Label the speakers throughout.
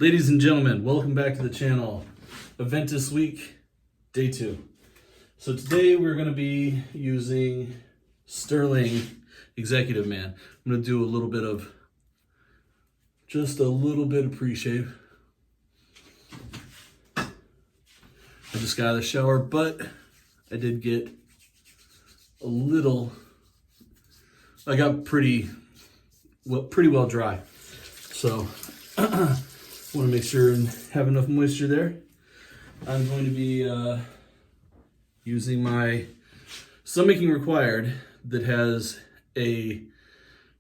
Speaker 1: Ladies and gentlemen, welcome back to the channel. Aventus week, day 2. So today we're going to be using Stirling Executive Man. I'm going to do just a little bit of pre-shave. I just got out of the shower, but I did get I got pretty well dry. So want to make sure and have enough moisture there. I'm going to be using my Sun Making Required that has a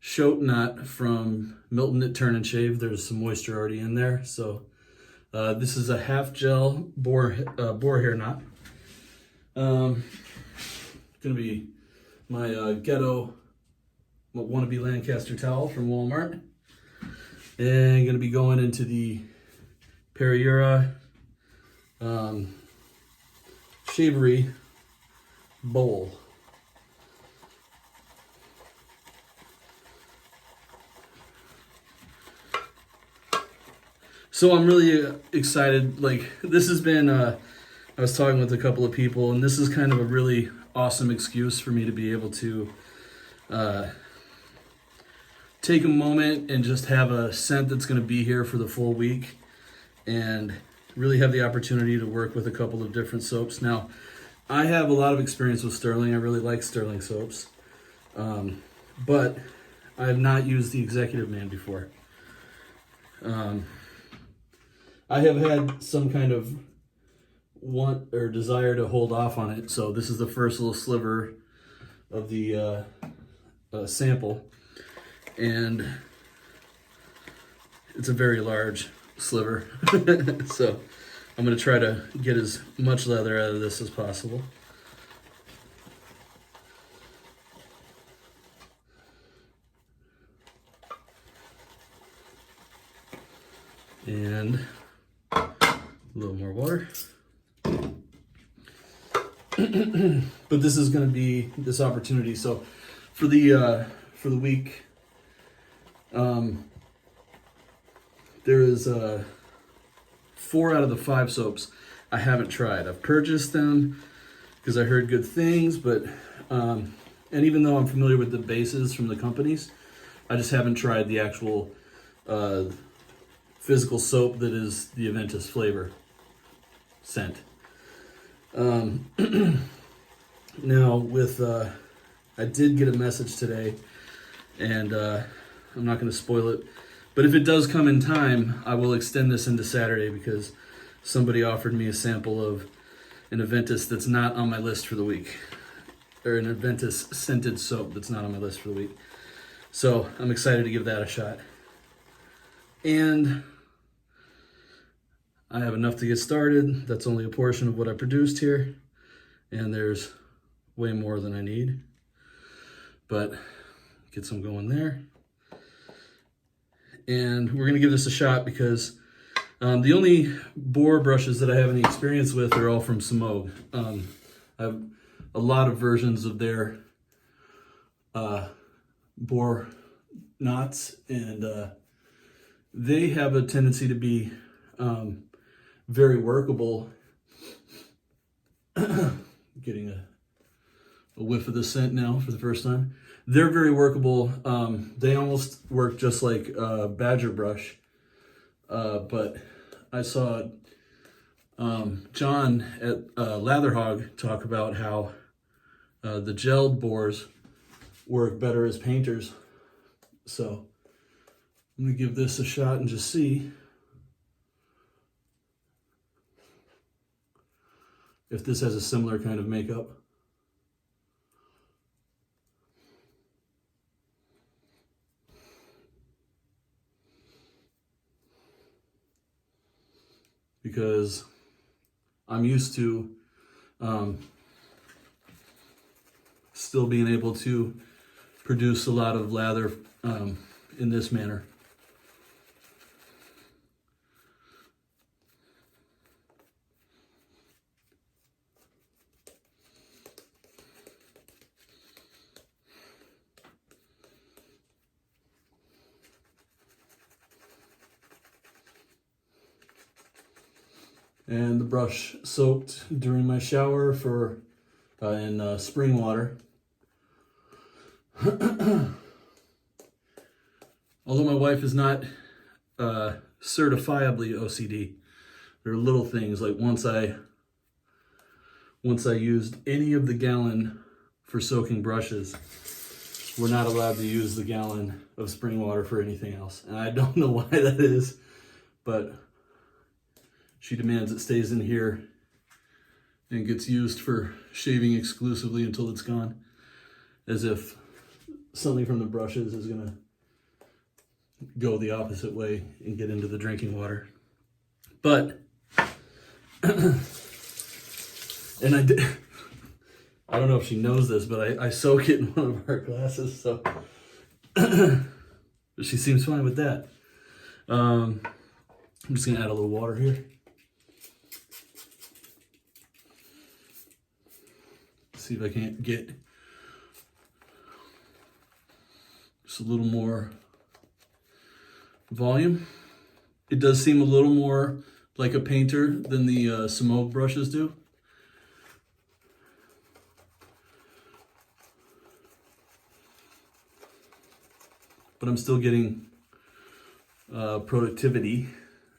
Speaker 1: shoat knot from Milton Knit Turn and Shave. There's some moisture already in there. So this is a half gel boar hair knot. Gonna be my ghetto wannabe Lancaster towel from Walmart. And gonna be going into the Periura Shavery bowl. So I'm really excited. Like, this has been, I was talking with a couple of people, and this is kind of a really awesome excuse for me to be able to take a moment and just have a scent that's going to be here for the full week and really have the opportunity to work with a couple of different soaps. Now, I have a lot of experience with Stirling. I really like Stirling soaps, but I have not used the Executive Man before. I have had some kind of want or desire to hold off on it, so this is the first little sliver of the sample. And it's a very large sliver. So I'm going to try to get as much leather out of this as possible. And a little more water. But this is going to be this opportunity. So for the week, there is 4 out of the 5 soaps I haven't tried. I've purchased them because I heard good things, but and even though I'm familiar with the bases from the companies, I just haven't tried the actual physical soap that is the Aventus flavor scent. Now with I did get a message today, and I'm not going to spoil it, but if it does come in time, I will extend this into Saturday because somebody offered me a sample of an Aventus that's not on my list for the week, or an Aventus scented soap that's not on my list for the week. So I'm excited to give that a shot. And I have enough to get started. That's only a portion of what I produced here, and there's way more than I need, but get some going there. And we're going to give this a shot because the only boar brushes that I have any experience with are all from Samog. I have a lot of versions of their boar knots, and they have a tendency to be very workable. Getting a whiff of the scent now for the first time. They're very workable. They almost work just like a badger brush. But I saw John at Lathering talk about how the gelled boars work better as painters. So I'm going to give this a shot and just see if this has a similar kind of makeup. Because I'm used to still being able to produce a lot of lather in this manner. And the brush soaked during my shower in spring water. Although my wife is not certifiably OCD, there are little things like once I used any of the gallon for soaking brushes, we're not allowed to use the gallon of spring water for anything else. And I don't know why that is, but she demands it stays in here and gets used for shaving exclusively until it's gone, as if something from the brushes is gonna go the opposite way and get into the drinking water. But, and I don't know if she knows this, but I soak it in one of our glasses, so she seems fine with that. I'm just gonna add a little water here. See if I can't get just a little more volume. It does seem a little more like a painter than the Smoke brushes do. But I'm still getting productivity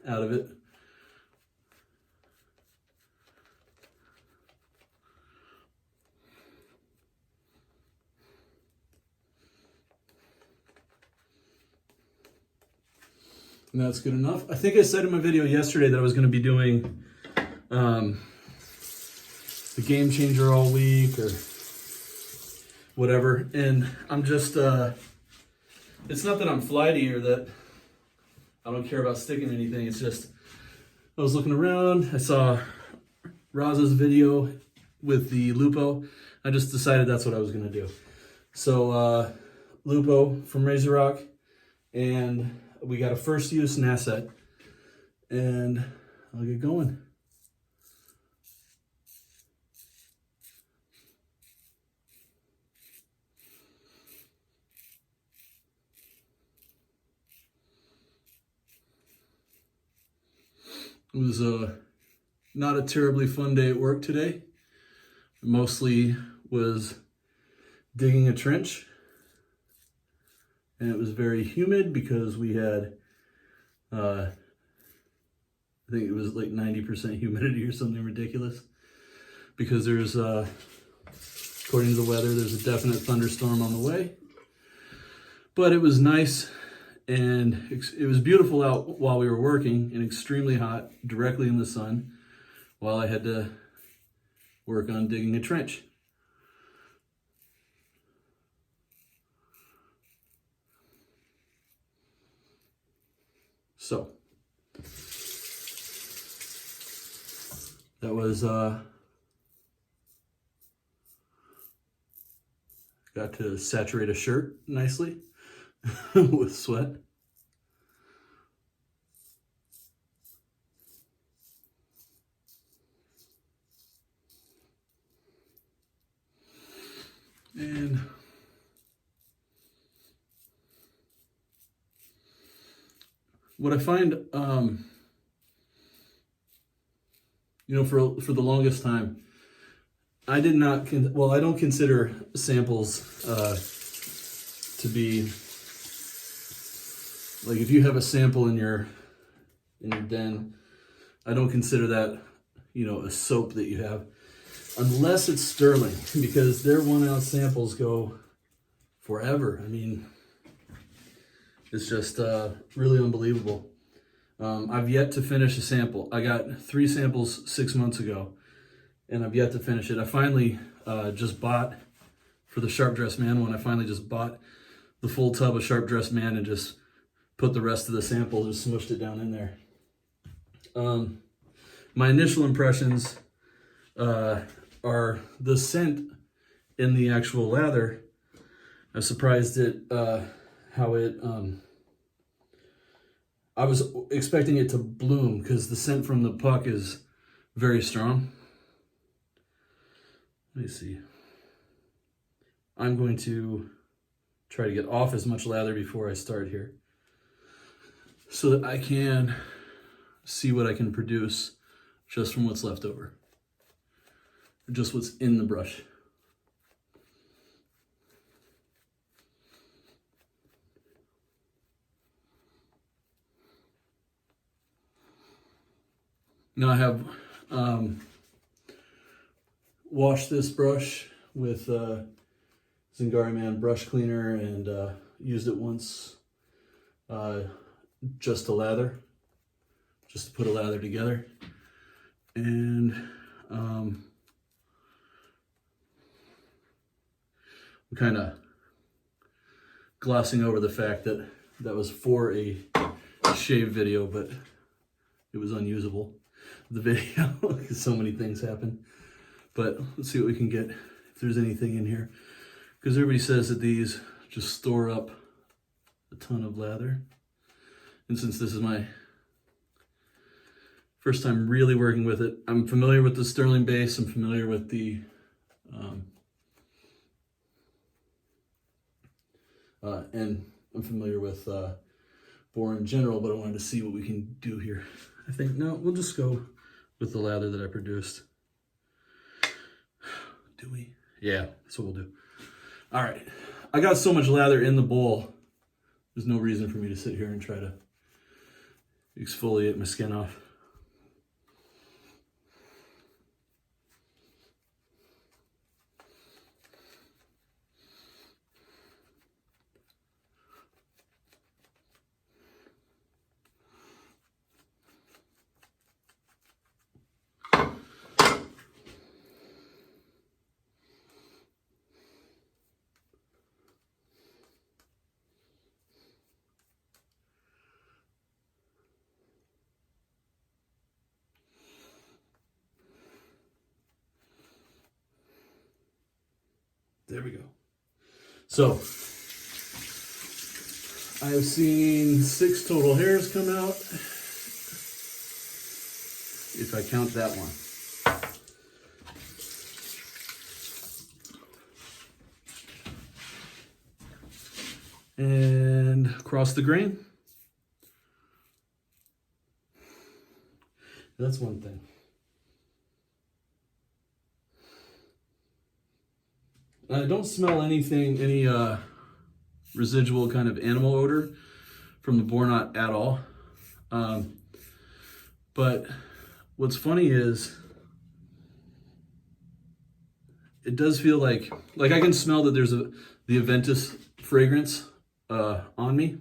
Speaker 1: out of it. And that's good enough. I think I said in my video yesterday that I was going to be doing the game changer all week or whatever. And I'm just, it's not that I'm flighty or that I don't care about sticking anything. It's just, I was looking around. I saw Raza's video with the Lupo. I just decided that's what I was going to do. So Lupo from Razor Rock, and we got a first use Nasset, and I'll get going. It was not a terribly fun day at work today. Mostly was digging a trench. And it was very humid because we had, I think it was like 90% humidity or something ridiculous. Because there's, according to the weather, there's a definite thunderstorm on the way. But it was nice, and it was beautiful out while we were working, and extremely hot directly in the sun while I had to work on digging a trench. So that was got to saturate a shirt nicely with sweat. And what I find, you know, for the longest time, I did not, well, I don't consider samples to be, like if you have a sample in your den, I don't consider that, you know, a soap that you have, unless it's Stirling, because their 1 ounce samples go forever. I mean, it's just really unbelievable. I've yet to finish a sample. I got 3 samples 6 months ago, and I've yet to finish it. I finally just bought, for the Sharp Dressed Man one, I finally just bought the full tub of Sharp Dressed Man and just put the rest of the sample, just smushed it down in there. My initial impressions are the scent in the actual lather. I was surprised at how it, I was expecting it to bloom because the scent from the puck is very strong. Let me see. I'm going to try to get off as much lather before I start here so that I can see what I can produce just from what's left over, or just what's in the brush. Now I have washed this brush with Zingari Man brush cleaner and used it once just to lather, just to put a lather together. And I'm kind of glossing over the fact that that was for a shave video, but it was unusable, the video, because so many things happen. But let's see what we can get, if there's anything in here. Because everybody says that these just store up a ton of lather. And since this is my first time really working with it, I'm familiar with the Stirling base, I'm familiar with the and I'm familiar with Bohr in general, but I wanted to see what we can do here. I think, no, we'll just go with the lather that I produced. Do we? Yeah, that's what we'll do. All right, I got so much lather in the bowl, there's no reason for me to sit here and try to exfoliate my skin off. There we go. So, I have seen 6 total hairs come out, if I count that one. And across the grain. That's one thing. I don't smell anything, any residual kind of animal odor from the boar knot at all. But what's funny is it does feel like I can smell that there's the Aventus fragrance on me,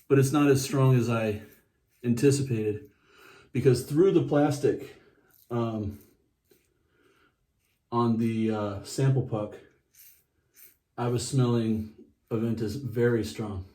Speaker 1: but it's not as strong as I anticipated, because through the plastic on the sample puck, I was smelling Aventus very strong.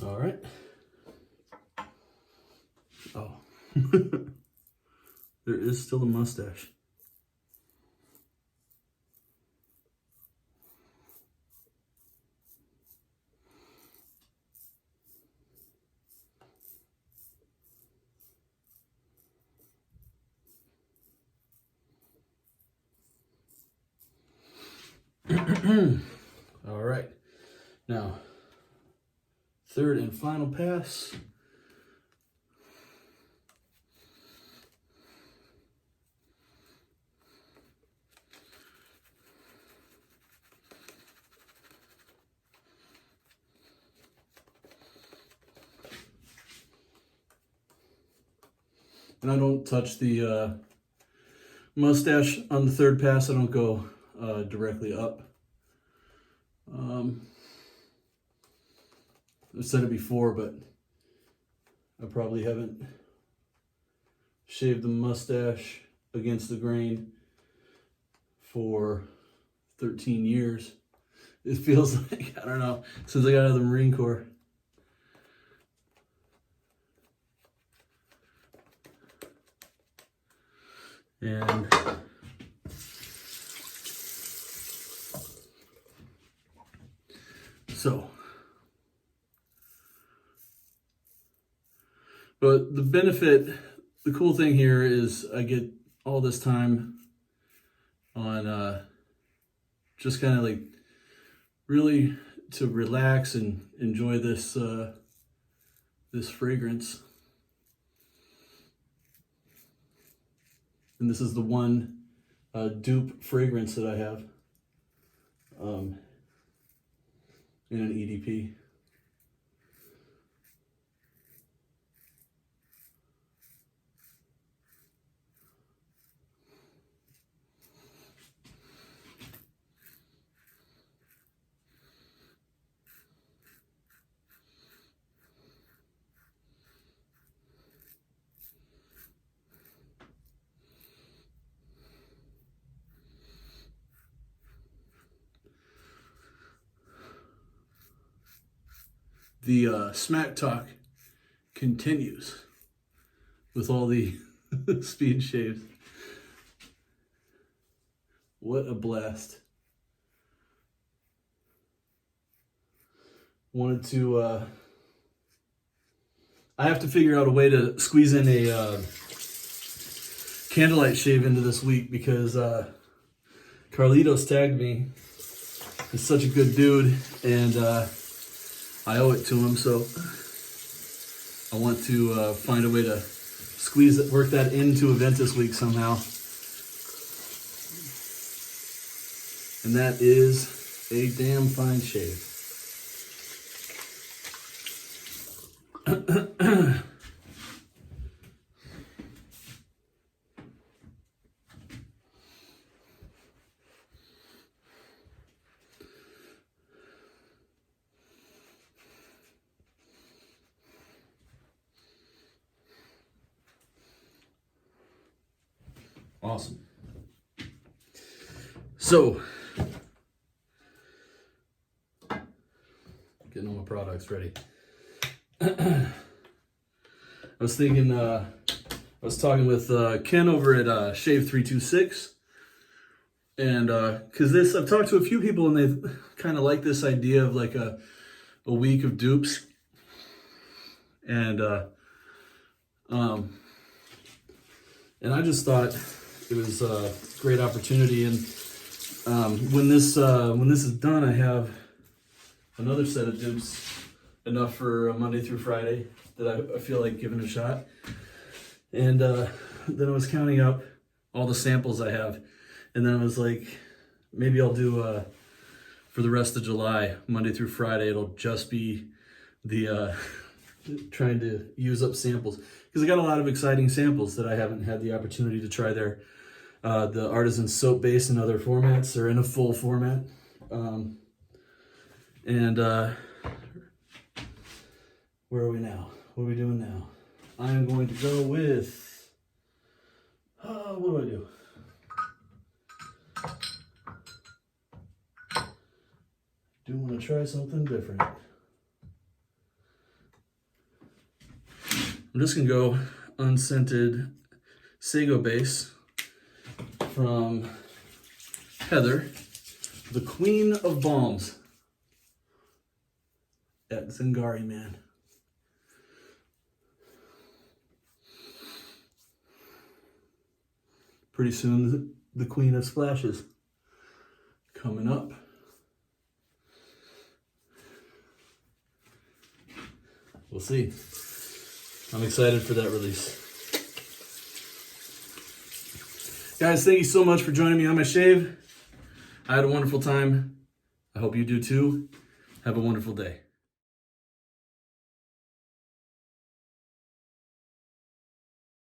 Speaker 1: All right. Oh, there is still a mustache. All right. Now, third and final pass. And I don't touch the mustache on the third pass. I don't go directly up. I've said it before, but I probably haven't shaved the mustache against the grain for 13 years. It feels like, I don't know, since I got out of the Marine Corps. And so, but the benefit, the cool thing here is I get all this time on just kind of like really to relax and enjoy this this fragrance. And this is the one dupe fragrance that I have in an EDP. The smack talk continues with all the speed shaves. What a blast. Wanted to, I have to figure out a way to squeeze in a candlelight shave into this week because Carlitos tagged me. He's such a good dude, and I owe it to him, so I want to find a way to squeeze it, work that into Aventus week somehow. And that is a damn fine shave. Awesome. So, getting all my products ready. I was thinking, I was talking with Ken over at Shave 326, and because I've talked to a few people and they kind of like this idea of like a week of dupes, and I just thought it was a great opportunity, and when this is done, I have another set of dupes, enough for Monday through Friday that I feel like giving a shot. And then I was counting up all the samples I have, and then I was like, maybe I'll do for the rest of July, Monday through Friday, it'll just be the trying to use up samples, because I got a lot of exciting samples that I haven't had the opportunity to try there. The artisan soap base and other formats are in a full format. Where are we now? What are we doing now? I am going to go with, what do? Do want to try something different. I'm just going to go unscented sago base from Heather, the Queen of Balms at Zingari, man. Pretty soon, the Queen of Splashes coming up. We'll see. I'm excited for that release. Guys, thank you so much for joining me on my shave. I had a wonderful time. I hope you do too. Have a wonderful day.